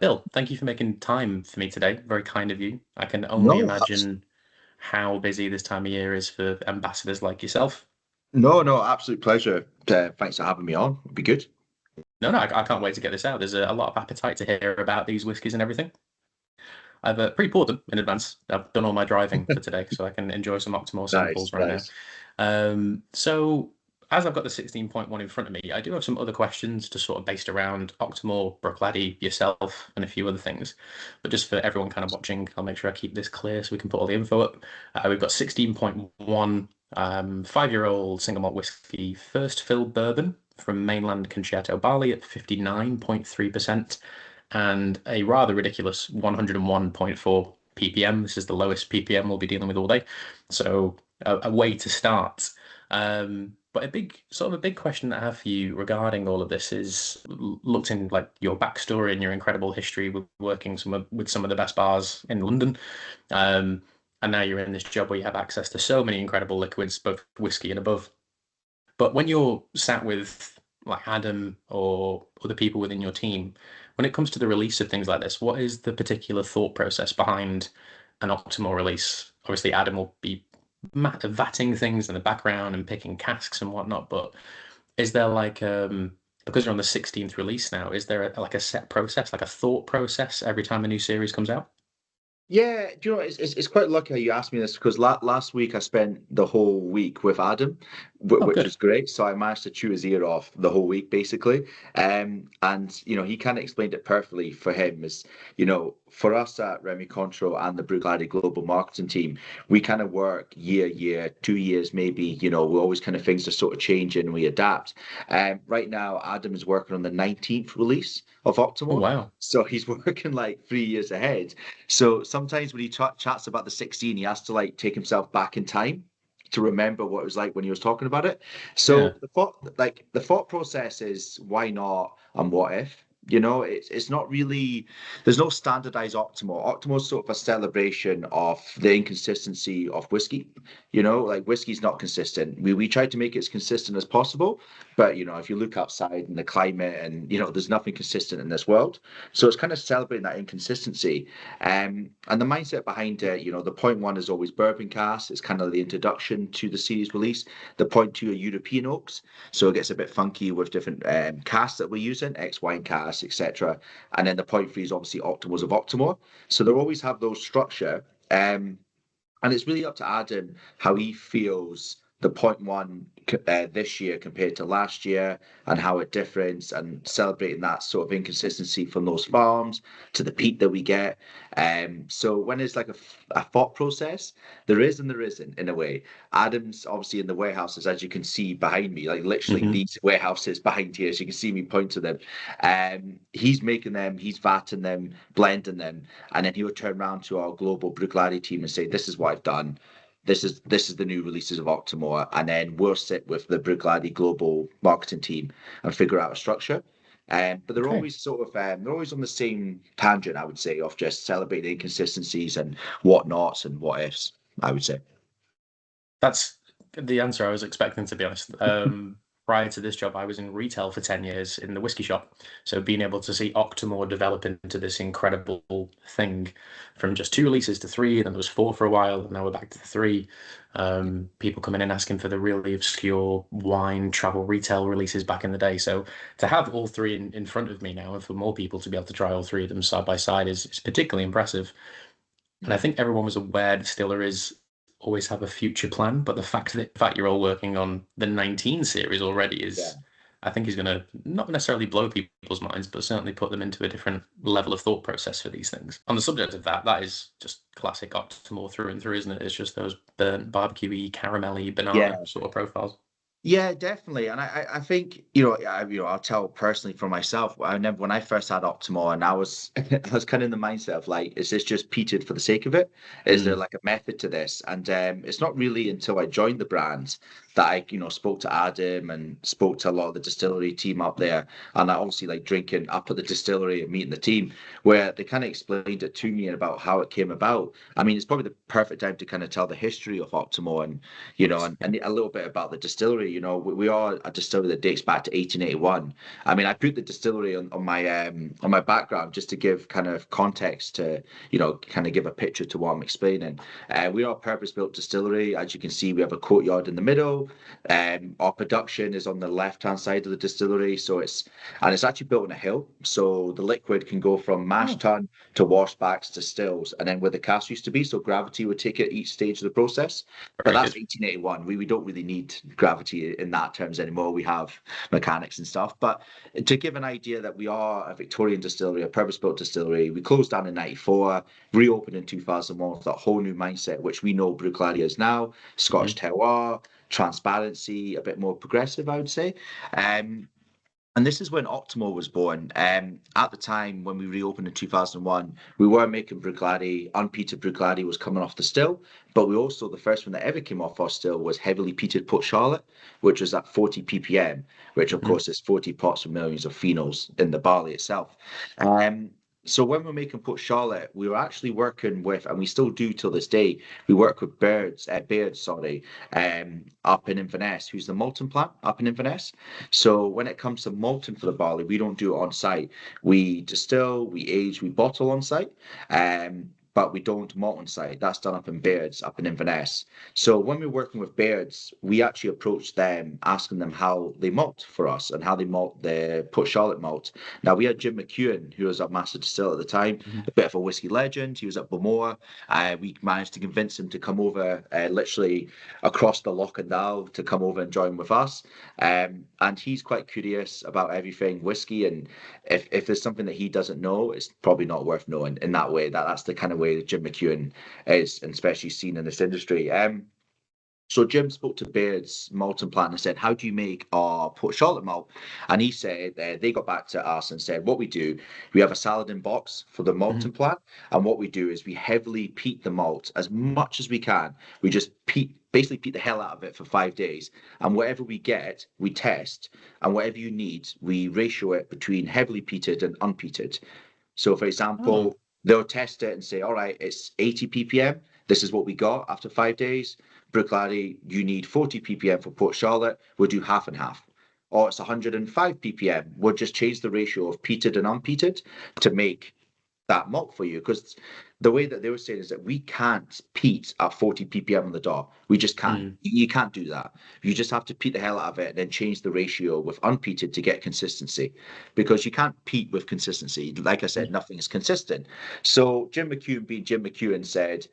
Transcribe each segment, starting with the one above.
Bill, thank you for making time for me today. Very kind of you. I can only No, imagine how busy this time of year is for ambassadors like yourself. no, absolute pleasure. Thanks for having me on. It'd be good. No, I can't wait to get this out. There's a lot of appetite to hear about these whiskies and everything. I've pre-poured them in advance. I've done all my driving for today, so I can enjoy some Octomore Nice, samples right now. nice. So as I've got the 16.1 in front of me, I do have some other questions to sort of based around Octomore, Bruichladdich, yourself, and a few other things. But just for everyone kind of watching, I'll make sure I keep this clear so we can put all the info up. We've got 16.1 5-year-old single malt whiskey, first fill bourbon from mainland Concerto Barley at 59.3% and a rather ridiculous 101.4 ppm. This is the lowest ppm we'll be dealing with all day. So a way to start. But a big question that I have for you regarding all of this is looked in like your backstory and your incredible history with working with some of the best bars in London. Um, and now you're in this job where you have access to so many incredible liquids, both whiskey and above. But when you're sat with like Adam or other people within your team, when it comes to the release of things like this, what is the particular thought process behind an Octomore release? Obviously, Adam will be vatting things in the background and picking casks and whatnot, but is there like because you're on the 16th release now, is there like a set process, like a thought process every time a new series comes out? Yeah, do you know, it's quite lucky how you asked me this because last week I spent the whole week with Adam, Oh, which good. was great. So I managed to chew his ear off the whole week, basically. And he kind of explained it perfectly for him. Is for us at Remy Contro and the Bruichladdich Global Marketing Team, we kind of work year, 2 years maybe. We always kind of things are sort of changing and we adapt. Right now, Adam is working on the 19th release of Oh, Octomore. wow. So he's working like 3 years ahead. So sometimes when he chats about the 16, he has to like take himself back in time to remember what it was like when he was talking about it. Yeah. So the thought process is why not and what if? It's not really there's no standardized Octomore. Octomore's sort of a celebration of the inconsistency of whiskey. Like whiskey's not consistent. We try to make it as consistent as possible, but if you look outside in the climate and there's nothing consistent in this world. So it's kind of celebrating that inconsistency. And the mindset behind it, the point one is always bourbon cask. It's kind of the introduction to the series release. The point two are European oaks. So it gets a bit funky with different casks that we're using, X wine casks, etc. And then the point three is obviously Octomores of Octomore. So they'll always have those structure. And it's really up to Adam how he feels the point one this year compared to last year and how it differs and celebrating that sort of inconsistency from those farms to the peak that we get. So when it's like a thought process, there is and there isn't in a way. Adam's obviously in the warehouses, as you can see behind me, like literally Hmm. these warehouses behind here, so you can see me point to them. He's making them, he's vatting them, blending them, and then he would turn around to our global Bruichladdich team and say, "This is what I've done. This is the new releases of Octomore," and then we'll sit with the Bruichladdich global marketing team and figure out a structure. But they're Okay. always they're always on the same tangent, I would say, of just celebrating inconsistencies and whatnots and what ifs. I would say. That's the answer I was expecting, to be honest. Prior to this job, I was in retail for 10 years in the whiskey shop. So being able to see Octomore develop into this incredible thing from just two releases to three, then there was four for a while, and now we're back to three. People coming in asking for the really obscure wine travel retail releases back in the day. So to have all three in front of me now and for more people to be able to try all three of them side by side is particularly impressive. And I Mm. think everyone was aware distilleries always have a future plan, but the fact you're all working on the 19 series already Yeah. is, I think, is going to not necessarily blow people's minds, but certainly put them into a different level of thought process for these things. On the subject of that, that is just classic Octomore through and through, isn't it? It's just those burnt, barbecuey, caramelly, banana Yeah. sort of profiles. Yeah, definitely. And I think, I'll tell personally for myself, I remember when I first had Optimal and I was I was kind of in the mindset of like, is this just peated for the sake of it? Is there Mm. like a method to this? And it's not really until I joined the brand that I, spoke to Adam and spoke to a lot of the distillery team up there. And I obviously like drinking up at the distillery and meeting the team, where they kind of explained it to me about how it came about. I mean, it's probably the perfect time to kind of tell the history of Octomore and, and a little bit about the distillery. We are a distillery that dates back to 1881. I mean, I put the distillery on my background just to give kind of context to, kind of give a picture to what I'm explaining. We are a purpose-built distillery. As you can see, we have a courtyard in the middle. Our production is on the left-hand side of the distillery, so it's actually built on a hill. So the liquid can go from mash tun to washbacks to stills, and then where the cask used to be, so gravity would take it each stage of the process. But that's 1881. We don't really need gravity in that terms anymore. We have mechanics and stuff. But to give an idea that we are a Victorian distillery, a purpose-built distillery, we closed down in 94, reopened in 2001 with that whole new mindset, which we know Bruichladdich is now, Scottish terroir, transparency, a bit more progressive, I would say. And this is when Octomore was born. At the time when we reopened in 2001, we were making Bruichladdich. Unpeated Bruichladdich was coming off the still, but we also, the first one that ever came off our still was heavily peated Port Charlotte, which was at 40 ppm, which of course is 40 parts per million of phenols in the barley itself. So when we're making Port Charlotte, we were actually working with, and we still do till this day, we work with Beards, up in Inverness, who's the malting plant up in Inverness. So when it comes to malting for the barley, we don't do it on site. We distill, we age, we bottle on site. But we don't malt on site. That's done up in Beards, up in Inverness. So when we're working with Beards, we actually approach them, asking them how they malt for us and how they malt the Port Charlotte malt. Now, we had Jim McEwen, who was our master distiller at the time, a bit of a whiskey legend. He was at Bowmore. We managed to convince him to come over literally across the Loch and Dow to come over and join with us. And he's quite curious about everything whiskey. And if there's something that he doesn't know, it's probably not worth knowing in that way. That's the kind of way that Jim McEwen is, and especially seen in this industry. So Jim spoke to Baird's malting plant and said, how do you make our Port Charlotte malt? And he said, they got back to us and said, what we do, we have a Saladin box for the malting plant. And what we do is we heavily peat the malt as much as we can. We just basically peat the hell out of it for 5 days. And whatever we get, we test. And whatever you need, we ratio it between heavily peated and unpeated. So for example, they'll test it and say, all right, it's 80 ppm. This is what we got after 5 days. Bruichladdich, you need 40 ppm for Port Charlotte. We'll do half and half. Or it's 105 ppm. We'll just change the ratio of peated and unpeated to make that malt for you. Because the way that they were saying is that we can't peat at 40 ppm on the door. We just can't. You can't do that. You just have to peat the hell out of it and then change the ratio with unpeated to get consistency. Because you can't peat with consistency. Like I said, nothing is consistent. So Jim McEwen, being Jim McEwen, said,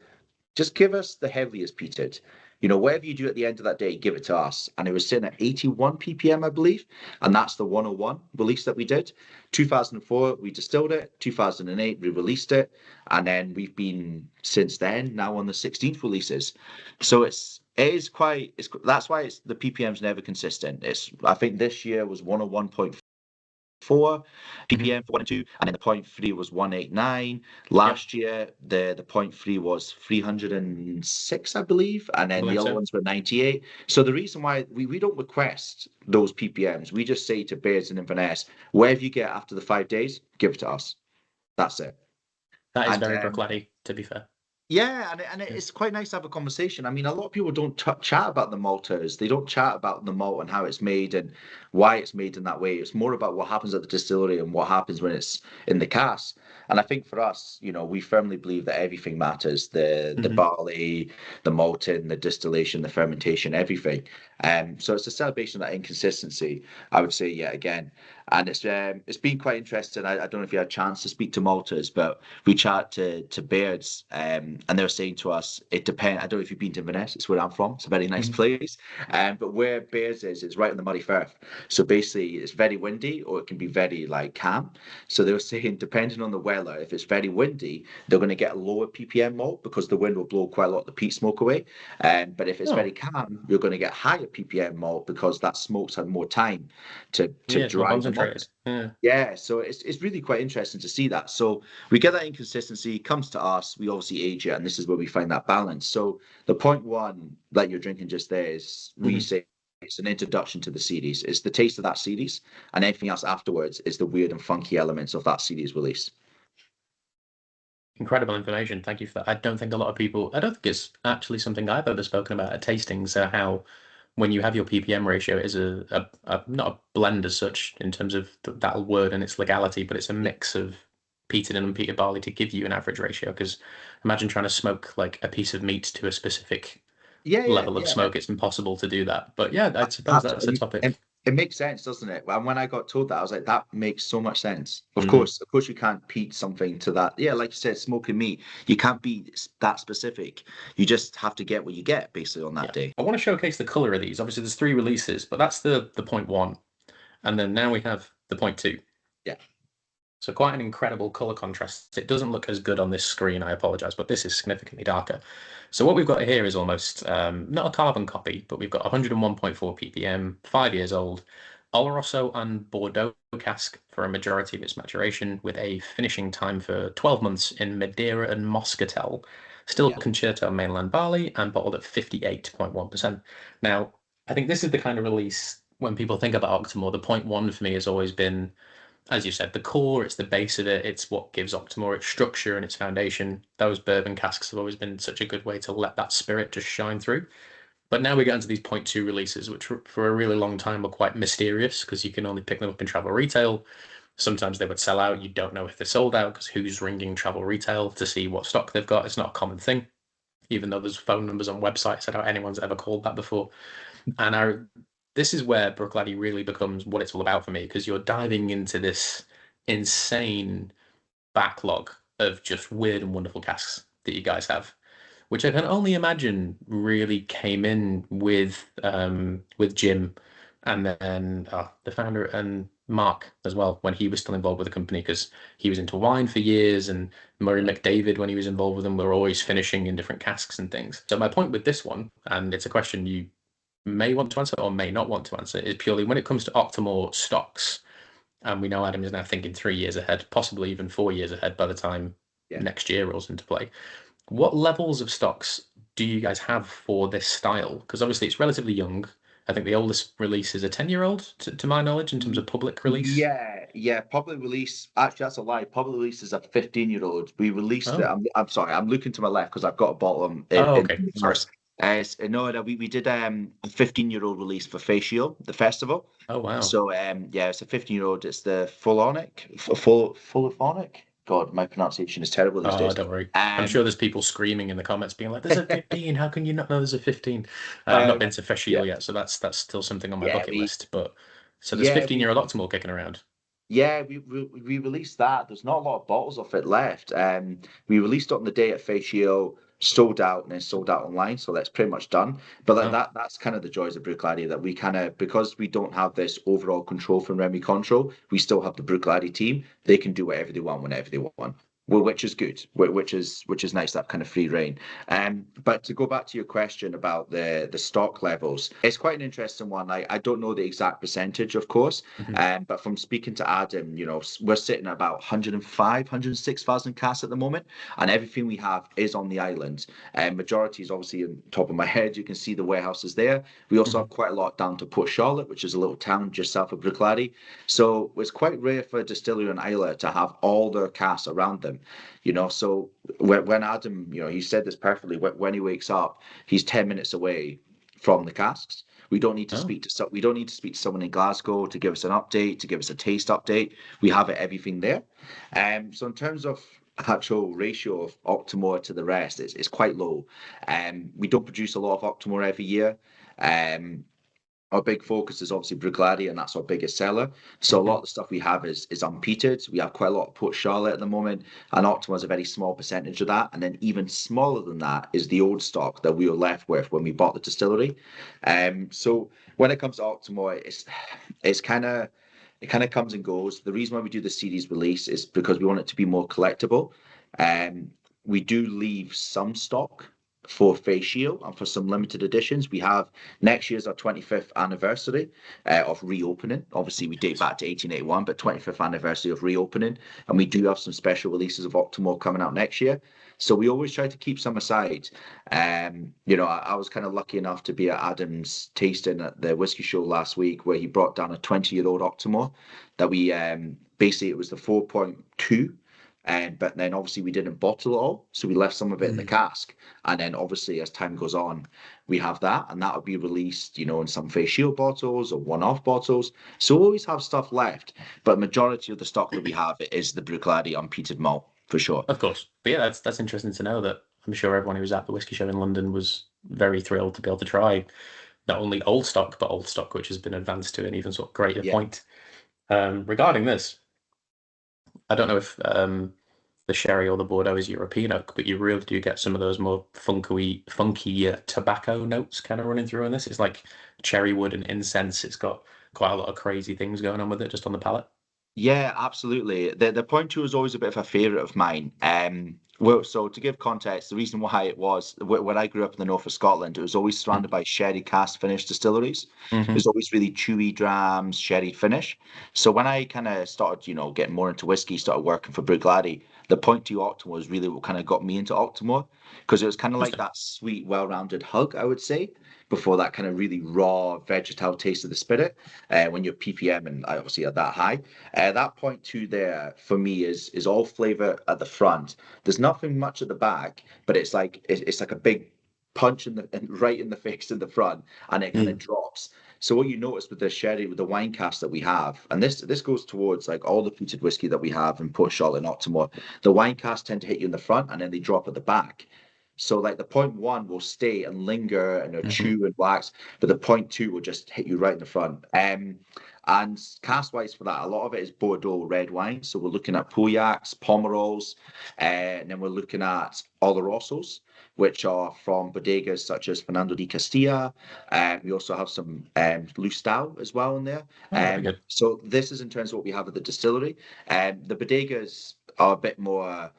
just give us the heaviest peated. Whatever you do at the end of that day, give it to us. And it was sitting at 81 ppm, I believe. And that's the 101 release that we did. 2004, we distilled it. 2008, we released it. And then we've been, since then, now on the 16th releases. So that's why the ppm's never consistent. I think this year was 101.4 ppm for 1 and 2, and then the 0.3 was 189. Last year the 0.3 was 306, I believe, and then the other ones were 98. So the reason why we don't request those ppms, we just say to Beards and Inverness, whatever you get after the 5 days, give it to us. That's it. That is very Bruichladdich, to be fair. Yeah, and it's quite nice to have a conversation. I mean, a lot of people don't chat about the malters. They don't chat about the malt and how it's made and why it's made in that way. It's more about what happens at the distillery and what happens when it's in the cask. And I think for us, we firmly believe that everything matters. The barley, the malting, the distillation, the fermentation, everything. So it's a celebration of that inconsistency, I would say, yet again. And it's been quite interesting. I don't know if you had a chance to speak to malters, but we chat to Beards, and they were saying to us, it depends. I don't know if you've been to Inverness. It's where I'm from. It's a very nice place. But where Beards is, it's right on the Muddy Firth. So basically, it's very windy, or it can be very calm. So they were saying, depending on the weather, if it's very windy, they're going to get a lower ppm malt because the wind will blow quite a lot of the peat smoke away. But if it's very calm, you're going to get higher ppm malt because that smoke's had more time to dry concentrated. Yeah. Yeah, so it's really quite interesting to see that. So we get that inconsistency, comes to us, we obviously age it, and this is where we find that balance. So the point one that you're drinking just there is we say it's an introduction to the series. It's the taste of that series, and anything else afterwards is the weird and funky elements of that series release. Incredible information. Thank you for that. I don't think it's actually something I've ever spoken about at tastings, how when you have your ppm ratio, it is not a blend as such in terms of that word and its legality, but it's a mix of peated and unpeated barley to give you an average ratio. Because imagine trying to smoke like a piece of meat to a specific level of smoke. It's impossible to do that. But yeah, I suppose that's a topic. It makes sense, doesn't it? And when I got told that, I was like, that makes so much sense. Of course, you can't peat something to that. Yeah, like you said, smoking meat, you can't be that specific. You just have to get what you get basically on that day. I want to showcase the color of these. Obviously, there's 3 releases, but that's the 0.1, and then now we have the 0.2. Yeah. So quite an incredible color contrast. It doesn't look as good on this screen, I apologize, but this is significantly darker. So what we've got here is almost not a carbon copy, but we've got 101.4 ppm, 5 years old, Oloroso and Bordeaux cask for a majority of its maturation, with a finishing time for 12 months in Madeira and Moscatel. Still CONCERTO mainland barley and bottled at 58.1%. Now, I think this is the kind of release when people think about Octomore, the 0.1 for me has always been, as you said, the core, it's the base of it, it's what gives Octomore its structure and its foundation. Those bourbon casks have always been such a good way to let that spirit just shine through. But now we get into these 0.2 releases, which for a really long time were quite mysterious because you can only pick them up in travel retail. Sometimes they would sell out. You don't know if they're sold out because who's ringing travel retail to see what stock they've got? It's not a common thing, even though there's phone numbers on websites. I doubt anyone's ever called that before. And this is where Bruichladdich really becomes what it's all about for me, because you're diving into this insane backlog of just weird and wonderful casks that you guys have, which I can only imagine really came in with Jim and then the founder and Mark as well when he was still involved with the company, because he was into wine for years, and Murray McDavid when he was involved with them were always finishing in different casks and things. So my point with this one, and it's a question you may want to answer or may not want to answer, is purely when it comes to Octomore stocks, and we know Adam is now thinking 3 years ahead, possibly even 4 years ahead by the time next year rolls into play. What levels of stocks do you guys have for this style? Because obviously it's relatively young. I think the oldest release is a 10-year-old, to my knowledge, in terms of public release. Yeah. Public release. Actually, that's a lie. Public release is a 15-year-old. We released it. I'm sorry. I'm looking to my left because I've got a bottle okay. first. No, we did a 15-year-old release for Facial, the festival. Oh wow. So it's a 15-year-old. It's the Fullphonic. God, my pronunciation is terrible these days. Don't worry. I'm sure there's people screaming in the comments being like, there's a 15, how can you not know there's a 15? I've not been to Facial yet, so that's still something on my bucket list. But so there's 15-year-old Octomore kicking around. Yeah, we released that. There's not a lot of bottles of it left. We released it on the day at Facial, sold out, and then sold out online. So that's pretty much done. But that's kind of the joys of Bruichladdich, that we kind of, because we don't have this overall control from Remy Cointreau, we still have the Bruichladdich team. They can do whatever they want whenever they want. Well, which is good, which is nice, that kind of free reign. But to go back to your question about the stock levels, it's quite an interesting one. I don't know the exact percentage, of course, but from speaking to Adam, we're sitting at about 106,000 casks at the moment, and everything we have is on the island. Majority is obviously on top of my head. You can see the warehouses there. We also have quite a lot down to Port Charlotte, which is a little town just south of Bruichladdich. So it's quite rare for a distillery on Islay to have all their casks around them. So when Adam, he said this perfectly. When he wakes up, he's 10 minutes away from the casks. We don't need to speak to someone in Glasgow to give us an update, to give us a taste update. We have everything there. So in terms of actual ratio of Octomore to the rest, it's quite low. We don't produce a lot of Octomore every year. Our big focus is obviously Bruichladdich, and that's our biggest seller. So a lot of the stuff we have is unpeated. We have quite a lot of Port Charlotte at the moment, and Octomore is a very small percentage of that. And then even smaller than that is the old stock that we were left with when we bought the distillery. So when it comes to Octomore, it kind of comes and goes. The reason why we do the series release is because we want it to be more collectible. We do leave some stock for Facio and for some limited editions. We have next year's our 25th anniversary of reopening. Obviously, we date back to 1881, but 25th anniversary of reopening. And we do have some special releases of Octomore coming out next year. So we always try to keep some aside. I was kind of lucky enough to be at Adam's tasting at the Whisky Show last week, where he brought down a 20-year-old Octomore that we basically it was the 4.2. But then obviously we didn't bottle it all, so we left some of it in the cask. And then obviously as time goes on, we have that, and that'll be released, in some face shield bottles or one-off bottles. So we always have stuff left, but majority of the stock that we have is the Bruichladdich unpeated malt for sure. Of course. But yeah, that's interesting to know that I'm sure everyone who was at the Whisky Show in London was very thrilled to be able to try not only old stock, but old stock which has been advanced to an even sort of greater point. Regarding this, I don't know if the sherry or the Bordeaux is European oak, but you really do get some of those more funky tobacco notes kind of running through in this. It's like cherry wood and incense. It's got quite a lot of crazy things going on with it just on the palate. Yeah, absolutely. The point two is always a bit of a favourite of mine. So to give context, the reason why it was when I grew up in the north of Scotland, it was always surrounded by sherry cask finish distilleries. Mm-hmm. There's always really chewy drams, sherry finish. So when I kind of started, getting more into whiskey, started working for Bruichladdich, the point two Octomore is really what kind of got me into Octomore, because it was kind of like that sweet, well-rounded hug, I would say, before that kind of really raw vegetal taste of the spirit. When your ppm and I obviously are that high, that point two there for me is all flavor at the front. There's nothing much at the back, but it's like a big punch right in the face in the front, and it kind of drops. So what you notice with the sherry, with the wine cask that we have, and this goes towards like all the peated whiskey that we have in Port Charlotte and Octomore, the wine casks tend to hit you in the front and then they drop at the back. So like the point one will stay and linger and chew and wax, but the point two will just hit you right in the front. And cask wise for that, a lot of it is Bordeaux red wine. So we're looking at BOURBONs, Pomerols, and then we're looking at Olorosos, which are from bodegas such as Fernando de Castilla. We also have some Lustau as well in there. So this is in terms of what we have at the distillery. The bodegas are a bit more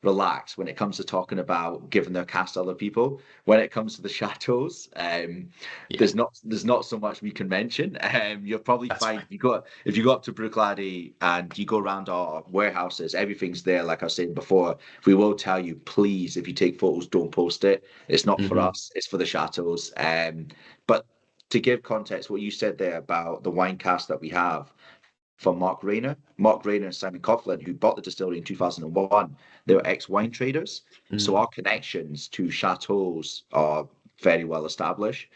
relaxed when it comes to talking about giving their cask to other people. When it comes to the chateaus, there's not so much we can mention. You'll probably find if you go up to Bruichladdich and you go around our warehouses, everything's there. Like I was saying before, we will tell you, please, if you take photos, don't post it. It's not for us, it's for the chateaus. But to give context, what you said there about the wine cask that we have from Mark Rayner and Simon Coughlin, who bought the distillery in 2001. They were ex-wine traders. So our connections to chateaus are very well established.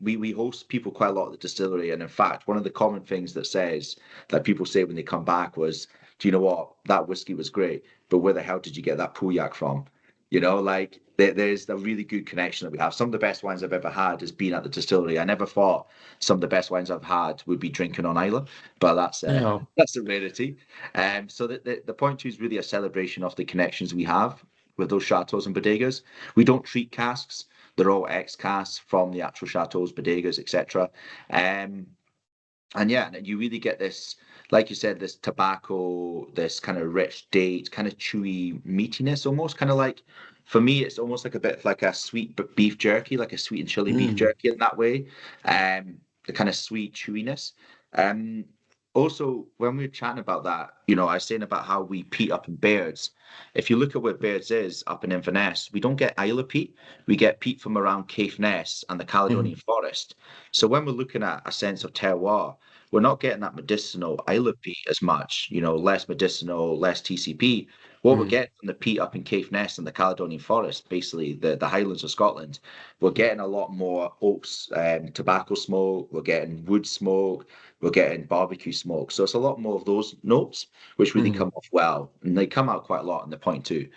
We host people quite a lot at the distillery. And in fact, one of the common things that people say when they come back was, do you know what? That whiskey was great, but where the hell did you get that BOURBON from? There's a really good connection that we have. Some of the best wines I've ever had has been at the distillery. I never thought some of the best wines I've had would be drinking on Islay, but that's a rarity. So the point two is really a celebration of the connections we have with those chateaus and bodegas. We don't treat casks; they're all ex-casks from the actual chateaus, bodegas, etc. And you really get this, like you said, this tobacco, this kind of rich date, kind of chewy meatiness, almost kind of like, for me, it's almost like a bit like a sweet beef jerky, like a sweet and chili beef jerky in that way. The kind of sweet chewiness. Also, when we were chatting about that, I was saying about how we peat up in Baird's. If you look at where Baird's is up in Inverness, we don't get Islay peat. We get peat from around Caithness and the Caledonian Forest. So when we're looking at a sense of terroir, we're not getting that medicinal Islay peat as much, less medicinal, less TCP. What we're getting from the peat up in Caithness and the Caledonian Forest, basically the Highlands of Scotland, we're getting a lot more oaks, tobacco smoke, we're getting wood smoke, we're getting barbecue smoke. So it's a lot more of those notes, which really come off well. And they come out quite a lot in the point two.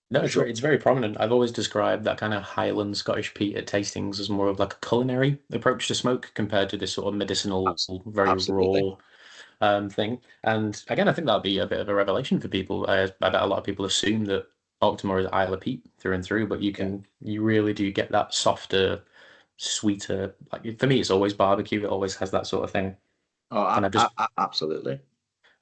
No, it's very prominent. I've always described that kind of Highland Scottish peat at tastings as more of like a culinary approach to smoke compared to this sort of medicinal, very raw thing. And again, I think that'll be a bit of a revelation for people. I bet a lot of people assume that Octomore is Islay peat through and through, but you really do get that softer, sweeter. Like for me, it's always barbecue. It always has that sort of thing. Oh, absolutely.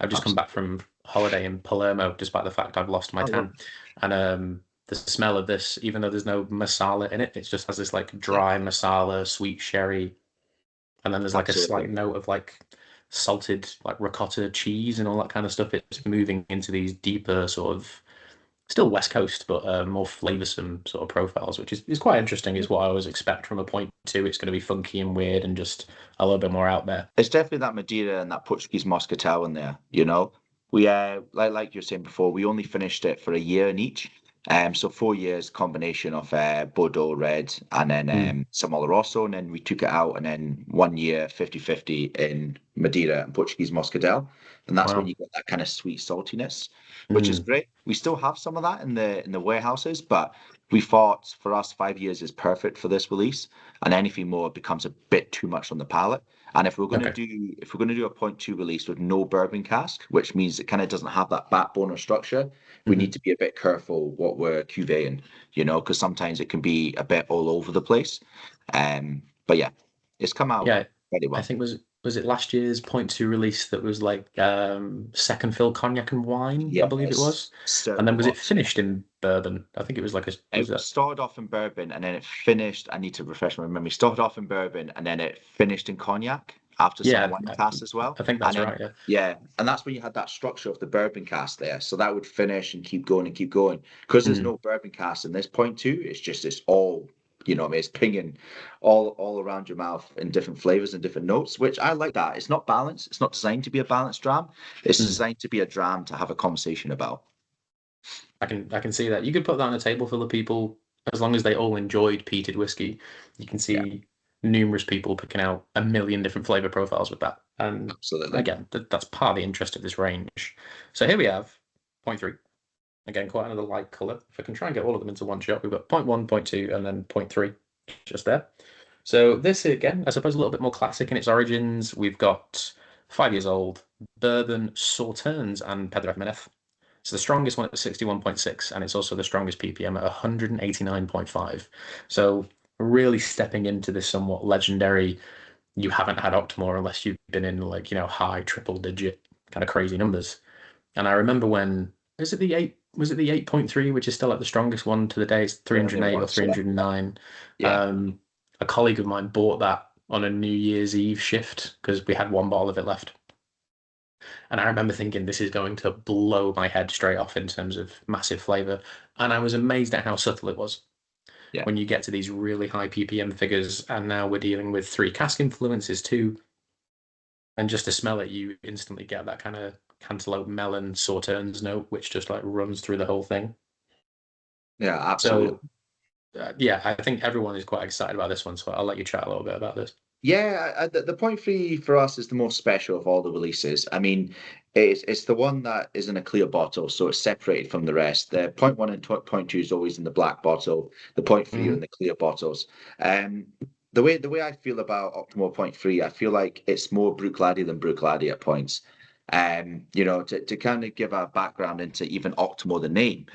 I've just come back from holiday in Palermo, despite the fact I've lost my tan. And the smell of this, even though there's no masala in it, it just has this like Yeah, dry masala, sweet sherry, and then there's like a absolutely. slight note of like salted like ricotta cheese and all that kind of stuff. It's moving into these deeper sort of still West Coast, but more flavoursome sort of profiles, which is quite interesting. Is what I always expect from a point two. It's going to be funky and weird and just a little bit more out there. It's definitely that Madeira and that Portuguese Moscatel in there, you know. We like you were saying before, we only finished it for a year in each. So 4 years combination of Bordeaux red and then Mm. some Oloroso, and then we took it out and then 1 year 50-50 in Madeira and Portuguese Moscatel. And that's when Wow. you get that kind of sweet saltiness, which is Mm. great. We still have some of that in the warehouses, but we thought for us 5 years is perfect for this release, and anything more becomes a bit too much on the palate. And Okay. if we're gonna do a point two release with no bourbon cask, which means it kind of doesn't have that backbone or structure, we need Hmm. to be a bit careful what we're cuvee you know, because sometimes it can be a bit all over the place. But yeah, it's come out Yeah, very I well. think was it last year's point two release that was like second fill cognac and wine, I believe it Yes, was, and certainly then was it was. Yeah. finished in bourbon? I think it was like a was It that started off in bourbon and then it finished. I need to refresh my memory. Started off in bourbon and then it finished in cognac after some yeah, wine cast as well. I think And that's then right. Yeah. yeah, and that's when you had that structure of the bourbon cast there. So that would finish and keep going and keep going. Because there's Mm. no bourbon cast in this point two, it's all what I mean, it's pinging all around your mouth in different flavors and different notes, which I like that. It's not balanced. It's not designed to be a balanced dram. It's Mm. designed to be a dram to have a conversation about. I can see that. You could put that on a table full of people as long as they all enjoyed peated whiskey. You can Yeah, see numerous people picking out a million different flavor profiles with that. And absolutely. again, that's part of the interest of this range. So here we have point three. Again, quite another light color. If I can try and get all of them into one shot, we've got point one, point two, and then point three just there. So this again, I suppose a little bit more classic in its origins. We've got 5 years old, bourbon Sauternes and Pedro Jimenez. It's the strongest one at 61.6, and it's also the strongest ppm at 189.5. So really stepping into this somewhat legendary, you haven't had Octomore unless you've been in like, high triple digit kind of crazy numbers. And I remember when, was it the 8.3, which is still like the strongest one to the day, it's Certainly 308 or was. Yeah. 309. Yeah. Um, a colleague of mine bought that on a New Year's Eve shift because we had one bottle of it left. And I remember thinking this is going to blow my head straight off in terms of massive flavor. And I was amazed at how subtle it was Yeah. when you get to these really high ppm figures. And now we're dealing with three cask influences too. And just to smell it, you instantly get that kind of cantaloupe melon sauternes note, which just like runs through the whole thing. Yeah, absolutely. So, yeah, I think everyone is quite excited about this one. So I'll let you chat a little bit about this. Yeah, the point three for us is the most special of all the releases. I mean, it's the one that is in a clear bottle, so it's separated from the rest. The point one and point two is always in the black bottle. The point three are in Hmm. the clear bottles. Um, the way I feel about Octomore point three, I feel like it's more Bruichladdich than Bruichladdich at points. You know, to kind of give a background into even Octomore, the name.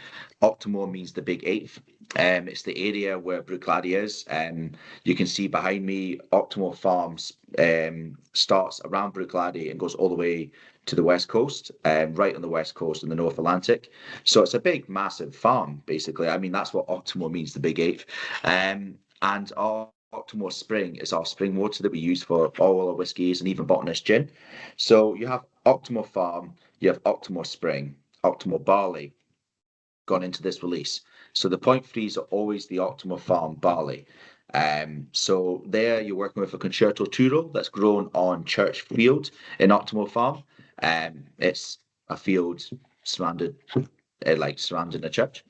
Octomore means the big eighth. It's the area where Bruichladdich is. You can see behind me, Octomore Farms starts around Bruichladdich and goes all the way to the west coast, right on the west coast in the North Atlantic. So it's a big, massive farm, basically. I mean, that's what Octomore means, the big eighth. And our Octomore Spring is our spring water that we use for all our whiskies and even botanist gin. So you have Octomore Farm, you have Octomore Spring, Octomore Barley gone into this release. So the point threes are always the Octomore Farm barley. So there you're working with a Concerto Turo that's grown on Church Field in Octomore Farm. It's a field surrounded, like surrounding a church.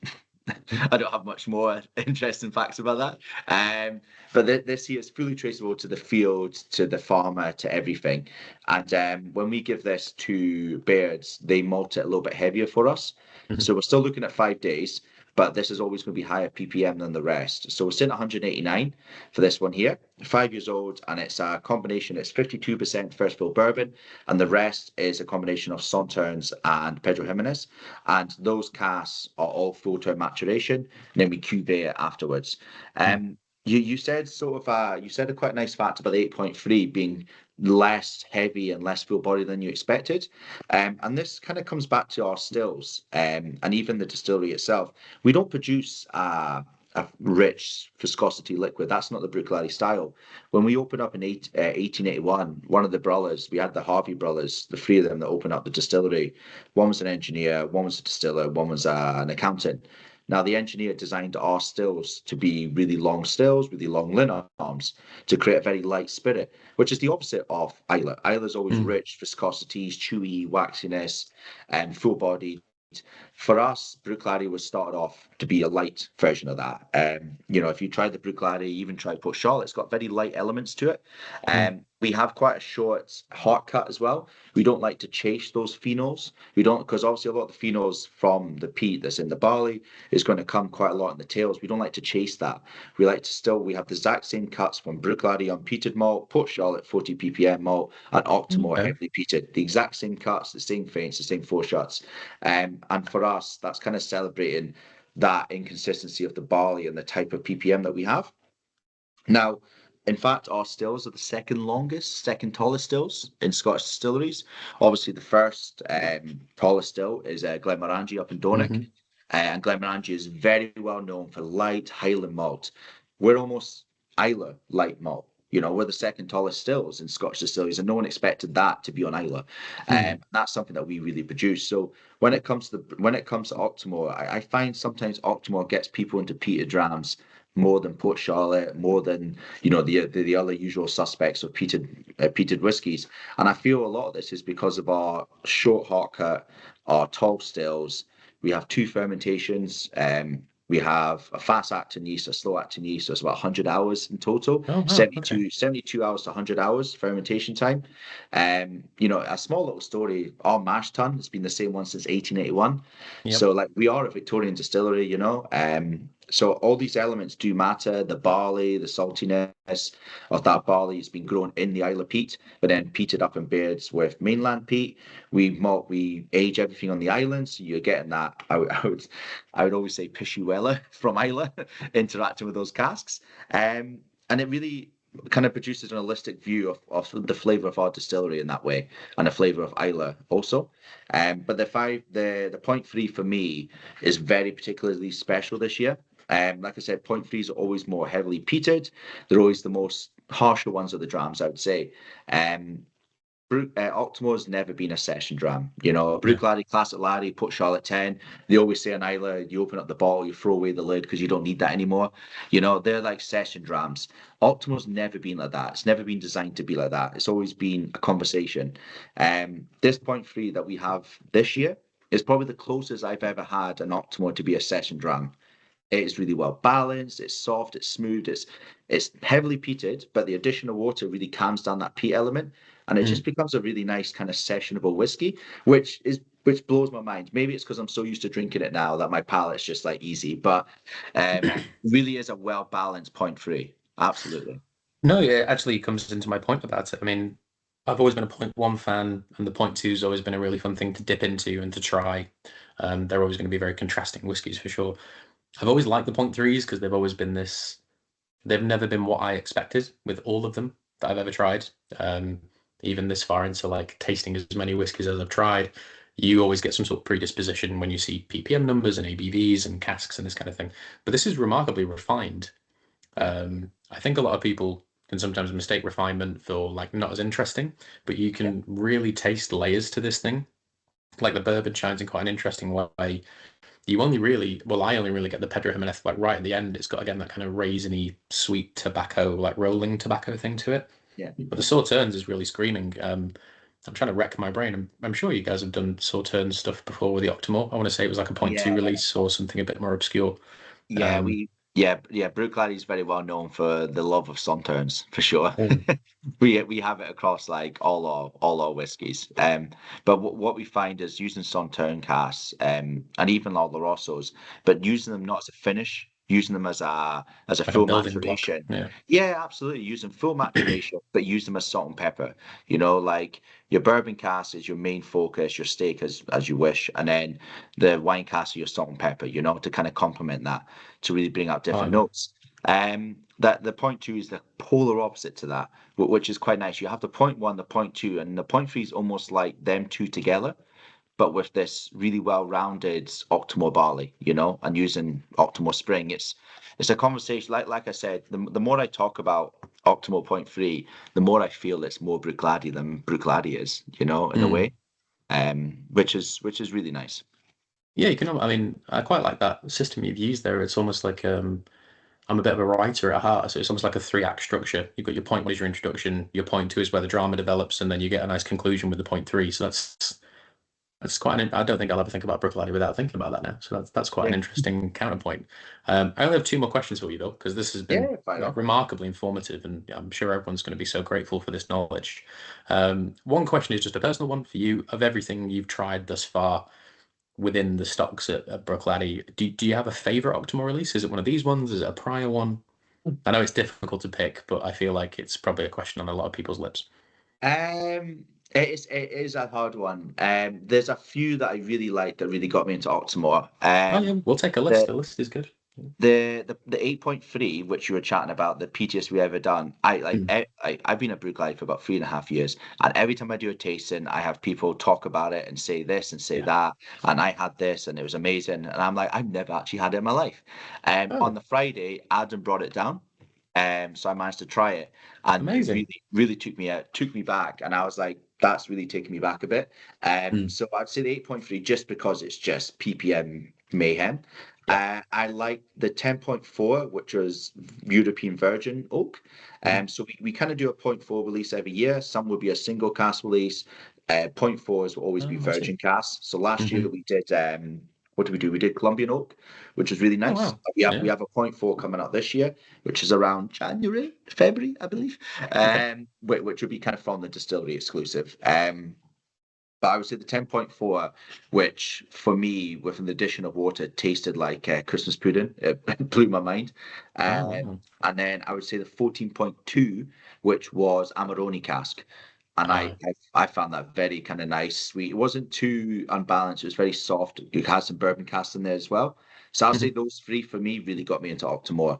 I don't have much more interesting facts about that. But this here is fully traceable to the field, to the farmer, to everything. And when we give this to birds, they malt it a little bit heavier for us. Hmm. So we're still looking at 5 days, but this is always going to be higher ppm than the rest. So we're sitting at 189 for this one here, 5 years old, and it's a combination. It's 52% first fill bourbon, and the rest is a combination of Sauternes and Pedro Jimenez. And those casks are all full term maturation, and then we cuvee it afterwards. You said you said a quite nice fact about the 8.3 being less heavy and less full body than you expected. And this kind of comes back to our stills, and even the distillery itself. We don't produce a rich viscosity liquid. That's not the Bruichladdich style. When we opened up in 1881, one of the brothers, we had the Harvey brothers, the three of them that opened up the distillery. One was an engineer, one was a distiller, one was an accountant. Now, the engineer designed our stills to be really long stills, really long lin arms to create a very light spirit, which is the opposite of Islay. Islay is always Mm. rich, viscosities, chewy, waxiness, and full body. For us, Bruichladdich was started off to be a light version of that. If you tried the Bruichladdich, even tried Port Charlotte, it's got very light elements to it. Mm. We have quite a short heart cut as well. We don't like to chase those phenols. We don't, because obviously a lot of the phenols from the peat that's in the barley is going to come quite a lot in the tails. We don't like to chase that. We like to we have the exact same cuts from Bruichladdich unpeated malt, Port Charlotte 40 ppm malt, and Octomore Okay. heavily peated. The exact same cuts, the same feints, the same foreshots. And for us, that's kind of celebrating that inconsistency of the barley and the type of ppm that we have. Now, in fact, our stills are the second longest, second tallest stills in Scottish distilleries. Obviously, the first tallest still is Glenmorangie up in Dornoch. Hmm. And Glenmorangie is very well known for light Highland malt. We're almost Islay light malt. We're the second tallest stills in Scottish distilleries, and no one expected that to be on Islay. Mm. That's something that we really produce. So when it comes to Octomore, I find sometimes Octomore gets people into peated drams more than Port Charlotte, more than the other usual suspects of peated whiskies. And I feel a lot of this is because of our short heart cut, our tall stills. We have two fermentations. We have a fast acting yeast, a slow acting yeast, so it's about 100 hours in total, Oh wow. Okay. 72 hours to 100 hours fermentation time. A small little story, our mash tun has been the same one since 1881. Yep. So like we are a Victorian distillery. So all these elements do matter. The barley, the saltiness of that barley has been grown in the Islay peat, but then peated up in beds with mainland peat. We age everything on the island, so you're getting that. I would always say pishy weller from Islay interacting with those casks. And it really kind of produces an holistic view of the flavor of our distillery in that way, and the flavor of Islay also. But the point three for me is very particularly special this year. Like I said, point threes are always more heavily peated. They're always the most harsher ones of the drams, I would say. Um, Octomore's never been a session dram. Yeah. Bruichladdich, Classic Laddie, Put Charlotte 10. They always say an Islay, you open up the bottle, you throw away the lid because you don't need that anymore. They're like session drams. Octomore's never been like that. It's never been designed to be like that. It's always been a conversation. This point three that we have this year is probably the closest I've ever had an Octomore to be a session dram. It's really well balanced. It's soft. It's smooth. It's heavily peated, but the addition of water really calms down that peat element, and it just Mm. becomes a really nice kind of sessionable whiskey, which blows my mind. Maybe it's because I'm so used to drinking it now that my palate's just like easy, but really is a well balanced point three. Absolutely. No, it actually comes into my point about it. I mean, I've always been a point one fan, and the point two's always been a really fun thing to dip into and to try. They're always going to be very contrasting whiskies for sure. I've always liked the point threes because they've always been this. They've never been what I expected with all of them that I've ever tried. Um, Even this far into like tasting as many whiskies as I've tried, you always get some sort of predisposition when you see ppm numbers and ABVs and casks and this kind of thing. But this is remarkably refined. I think a lot of people can sometimes mistake refinement for like not as interesting, but you Yeah. can really taste layers to this thing. Like the bourbon shines in quite an interesting way. You only really, well, I only really get the Pedro Jimenez like right at the end. It's got again that kind of raisiny, sweet tobacco, like rolling tobacco thing to it. Yeah. But the Sauternes is really screaming. I'm trying to wreck my brain. I'm sure you guys have done Sauternes stuff before with the Octomore. I want to say it was like a point two Yeah. release or something a bit more obscure. Yeah, Um, Bruichladdich is very well known for the love of Sauternes for sure. mm, We have it across like all our whiskies. But what we find is using Sauternes casks, and even Olorosos, but using them not as a finish, using them as a like a full building block. maturation. Yeah. Yeah, absolutely. Using full maturation, but use them as salt and pepper. Like your bourbon cask is your main focus, your steak as you wish, and then the wine cask is your salt and pepper. To kind of complement that, to really bring out Oh, different yeah. notes. That the point two is the polar opposite to that, which is quite nice. You have the point one, the point two, and the point three is almost like them two together, but with this really well-rounded Octomore barley, and using Octomore Spring. It's a conversation. Like I said, the more I talk about Octomore Point Three, the more I feel it's more Bruichladdich than Bruichladdich is, in a way, which is really nice. Yeah, you can. I mean, I quite like that system you've used there. It's almost like I'm a bit of a writer at heart, so it's almost like a three-act structure. You've got your point one is your introduction, your point two is where the drama develops, and then you get a nice conclusion with the point three. So that's quite an. I don't think I'll ever think about Bruichladdich without thinking about that now. So that's quite an Yeah, interesting counterpoint. I only have two more questions for you though, because this has been yeah, fine. remarkably informative, and I'm sure everyone's going to be so grateful for this knowledge. One question is just a personal one for you. Of everything you've tried thus far within the stocks at Bruichladdich, do you have a favorite Octomore release? Is it one of these ones? Is it a prior one? I know it's difficult to pick, but I feel like it's probably a question on a lot of people's lips. It is a hard one. There's a few that I really like that really got me into Octomore. Oh yeah, we'll take a list. The The list is good. the 8.3, which you were chatting about, the peatiest we ever done. Mm. I've been at Brooklight for about 3.5 years, and every time I do a tasting, I have people talk about it and say this and say Yeah. that, and I had this and it was amazing, and I'm like, I've never actually had it in my life. On Oh, the Friday, Adam brought it down, so I managed to try it, and it amazing. really, really took me back, and I was like, that's really taken me back a bit. Mm. So I'd say the 8.3 just because it's just ppm mayhem. Yeah. I like the 10.4, which was European Virgin Oak. Mhm. So we kind of do a point 0.4 release every year. Some will be a single cask release. Point 0.4s will always be Oh, I see. virgin casks. So last year Hmm. we did what did we do? We did Colombian Oak, which was really Oh nice. wow. We Yeah. have a point 0.4 coming up this year, which is around January, February, I believe. Okay. Which would be kind of from the distillery exclusive. But I would say the 10.4, which for me, with an addition of water, tasted like Christmas pudding. It blew my mind. Oh Uh, wow. and then I would say the 14.2, which was Amarone cask. And I, Uh, I, I found that very kind of nice, sweet. It wasn't too unbalanced. It was very soft. It had some bourbon cast in there as well. So I'll say mhm. those three for me really got me into Octomore.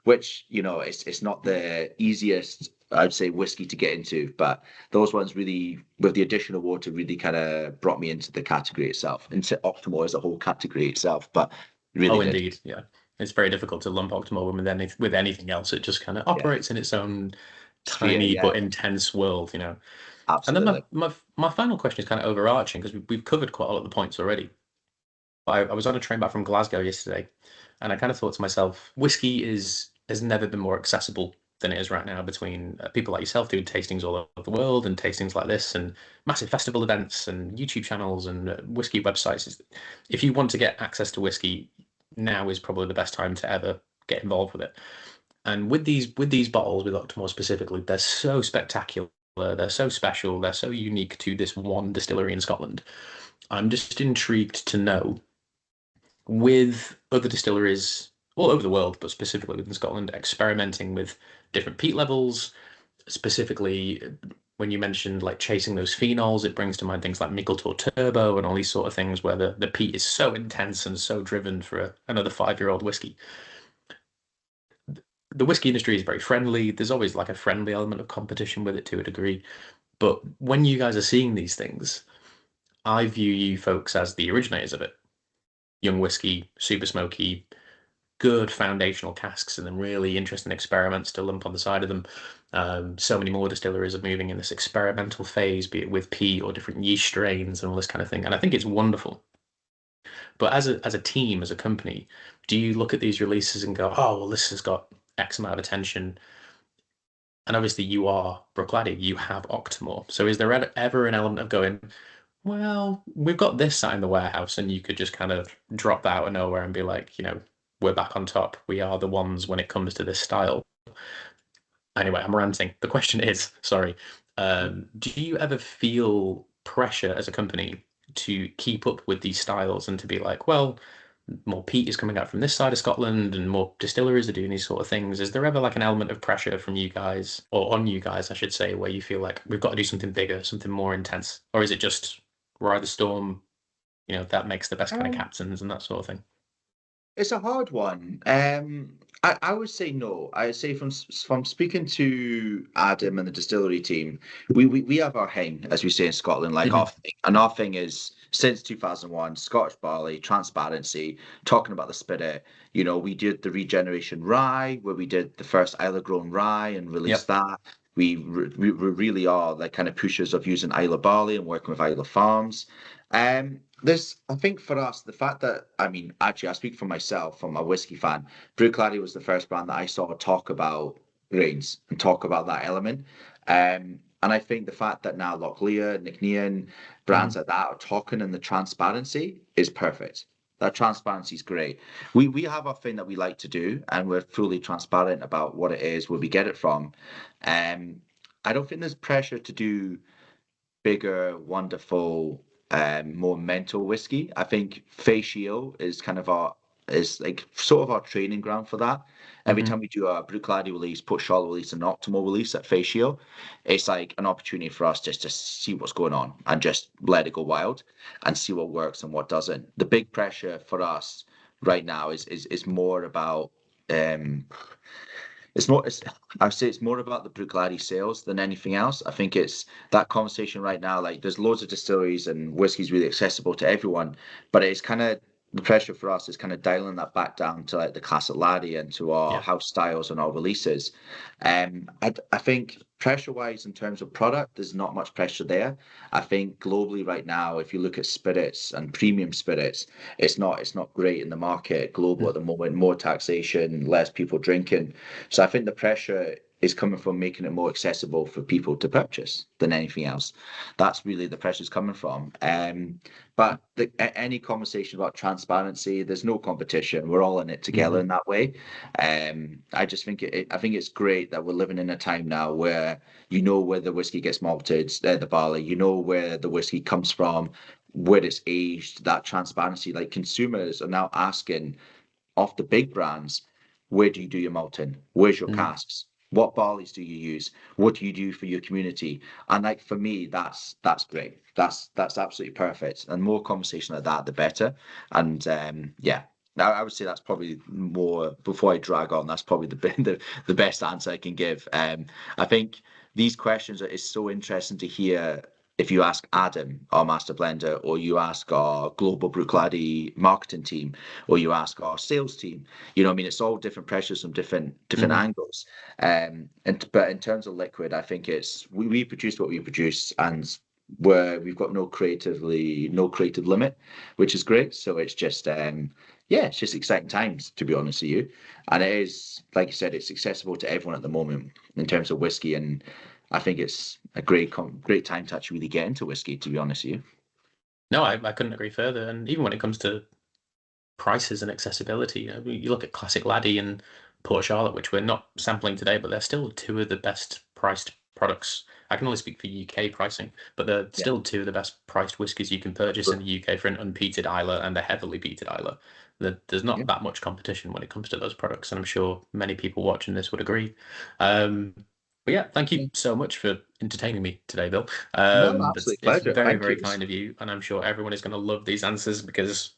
Which, it's not the easiest, I'd say, whiskey to get into, but those ones really, with the addition of water, really kind of brought me into the category itself, into Octomore as a whole category itself. But really Oh, did. indeed. Yeah. It's very difficult to lump Octomore with anything else. It just kind of Yeah. operates in its own Sphere, tiny yeah, but intense world. And then my absolutely. my final question is kind of overarching because we've covered quite a lot of the points already. I was on a train back from Glasgow yesterday, and I kind of thought to myself, whiskey has never been more accessible than it is right now between people like yourself doing tastings all over the world and tastings like this and massive festival events and YouTube channels and whiskey websites. If you want to get access to whiskey, now is probably the best time to ever get involved with it. And with these bottles, with Octomore specifically, they're so spectacular, they're so special, they're so unique to this one distillery in Scotland. I'm just intrigued to know with other distilleries all over the world, but specifically within Scotland, experimenting with different peat levels. Specifically, when you mentioned like chasing those phenols, it brings to mind things like Mickletor Turbo and all these sort of things where the peat is so intense and so driven for another 5-year-old whiskey. The whiskey industry is very friendly. There's always like a friendly element of competition with it to a degree. But when you guys are seeing these things, I view you folks as the originators of it. Young whiskey, super smoky, good foundational casks and then really interesting experiments to lump on the side of them. So many more distilleries are moving in this experimental phase, be it with peat or different yeast strains and all this kind of thing. And I think it's wonderful. But as a team, as a company, do you look at these releases and go, oh, well, this has got X amount of attention? And obviously, you are Bruichladdich, you have Octomore. So is there ever an element of going, well, we've got this sat in the warehouse, and you could just kind of drop that out of nowhere and be like, we're back on top. We are the ones when it comes to this style. Anyway, I'm ranting. The question is, sorry, do you ever feel pressure as a company to keep up with these styles and to be like, well, more peat is coming out from this side of Scotland and more distilleries are doing these sort of things. Is there ever like an element of pressure from you guys, or on you guys, I should say, where you feel like we've got to do something bigger, something more intense? Or is it just ride the storm, that makes the best kind of Um, captains and that sort of thing? It's a hard one. I would say no. I would say from speaking to Adam and the distillery team, we have our hang, as we say in Scotland, like our Hmm. thing. And our thing is since 2001, Scottish barley, transparency, talking about the spirit. You know, we did the regeneration rye, where we did the first Islay grown rye and released Yep. that. We really are like kind of pushers of using Islay barley and working with Islay farms. I think for us, the fact that, I mean, actually, I speak for myself, I'm a whiskey fan. Bruichladdich was the first brand that I saw talk about grains and talk about that element. And I think the fact that now Locklear, Nicnean, Hmm. brands like that are talking and the transparency is perfect. That transparency is great. We have our thing that we like to do, and we're fully transparent about what it is, where we get it from. Um, I don't think there's pressure to do bigger, wonderful, more mental whiskey. I think Facio is kind of our is like sort of our training ground for that. Every Hmm. time we do a Bruichladdich release, Put Charlotte release, and Octomore release at Facio, it's like an opportunity for us just to see what's going on and just let it go wild and see what works and what doesn't. The big pressure for us right now is more about um it's more, it's, I would say it's more about the Bruichladdich sales than anything else. I think it's that conversation right now. Like, there's loads of distilleries and whiskey's really accessible to everyone, but it's kind of the pressure for us is kind of dialing that back down to like the classic laddie and to our Yeah. house styles and our releases. I think pressure wise in terms of product, there's not much pressure there. I think globally right now, if you look at spirits and premium spirits, it's not great in the market global Mm. at the moment. More taxation, less people drinking. So I think the pressure is coming from making it more accessible for people to purchase than anything else. That's really the pressure's coming from. But any conversation about transparency, there's no competition. We're all in it together Hmm. in that way. I just think I think it's great that we're living in a time now where you know where the whiskey gets malted, the barley, you know where the whiskey comes from, where it's aged, that transparency. Like consumers are now asking of the big brands, where do you do your malting? Where's your Mm. casks? What barleys do you use? What do you do for your community? And like for me, that's great. That's absolutely perfect. And more conversation like that, the better. And yeah, I would say that's probably more before I drag on. That's probably the best answer I can give. I think these questions is so interesting to hear if you ask Adam, our master blender, or you ask our global Bruichladdich marketing team, or you ask our sales team. You know, what I mean, it's all different pressures from different Hmm. angles. And but in terms of liquid, I think it's we produce what we produce, and where we've got no creative limit, which is great. So it's just yeah, it's just exciting times to be honest with you. And it is, like you said, it's accessible to everyone at the moment in terms of whiskey, and I think it's a great time to actually really get into whiskey, to be honest with you. No, I couldn't agree further. And even when it comes to prices and accessibility, you look at Classic Laddie and Port Charlotte, which we're not sampling today, but they're still two of the best priced products. I can only speak for UK pricing, but they're Yeah. still two of the best priced whiskies you can purchase in the UK for an unpeated Islay and a heavily peated Islay. There's Yeah. not that much competition when it comes to those products, and I'm sure many people watching this would agree. Um, but yeah, thank you Yeah. so much for entertaining me today, Bill. No, That's absolute it's pleasure. very, Thank very you. kind of you, and I'm sure everyone is going to love these answers because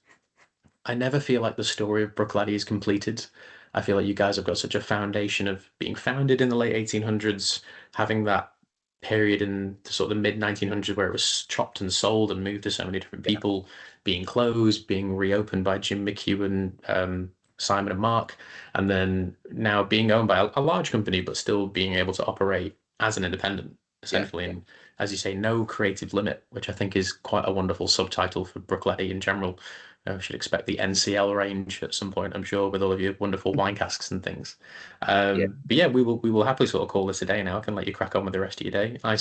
I never feel like the story of Bruichladdich is completed. I feel like you guys have got such a foundation of being founded in the late 1800s, having that period in the sort of the mid 1900s where it was chopped and sold and moved to so many different Yeah. people, being closed, being reopened by Jim McHugh and Simon and Mark, and then now being owned by a large company, but still being able to operate as an independent, Yeah. essentially. Yeah. And as you say, no creative limit, which I think is quite a wonderful subtitle for Bruichladdich in general. We should expect the NCL range at some point, I'm sure, with all of your wonderful wine casks and things. Yeah. But yeah, we will happily sort of call this a day now. I can let you crack on with the rest of your day. I